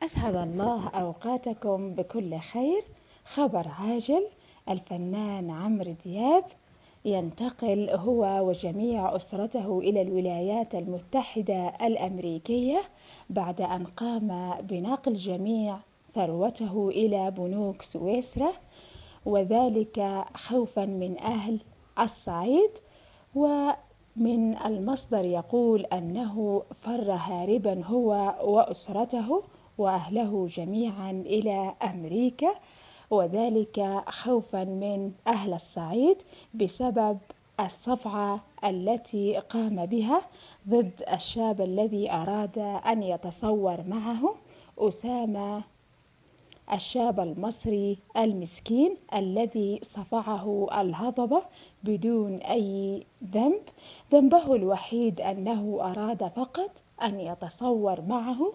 أسعد الله أوقاتكم بكل خير. خبر عاجل: الفنان عمرو دياب ينتقل هو وجميع أسرته إلى الولايات المتحدة الأمريكية بعد أن قام بنقل جميع ثروته إلى بنوك سويسرا، وذلك خوفا من أهل الصعيد. ومن المصدر يقول أنه فر هاربا هو وأسرته وأهله جميعا إلى أمريكا، وذلك خوفا من أهل الصعيد بسبب الصفعة التي قام بها ضد الشاب الذي أراد أن يتصور معه، أسامة، الشاب المصري المسكين الذي صفعه الهضبة بدون أي ذنب. ذنبه الوحيد أنه أراد فقط أن يتصور معه،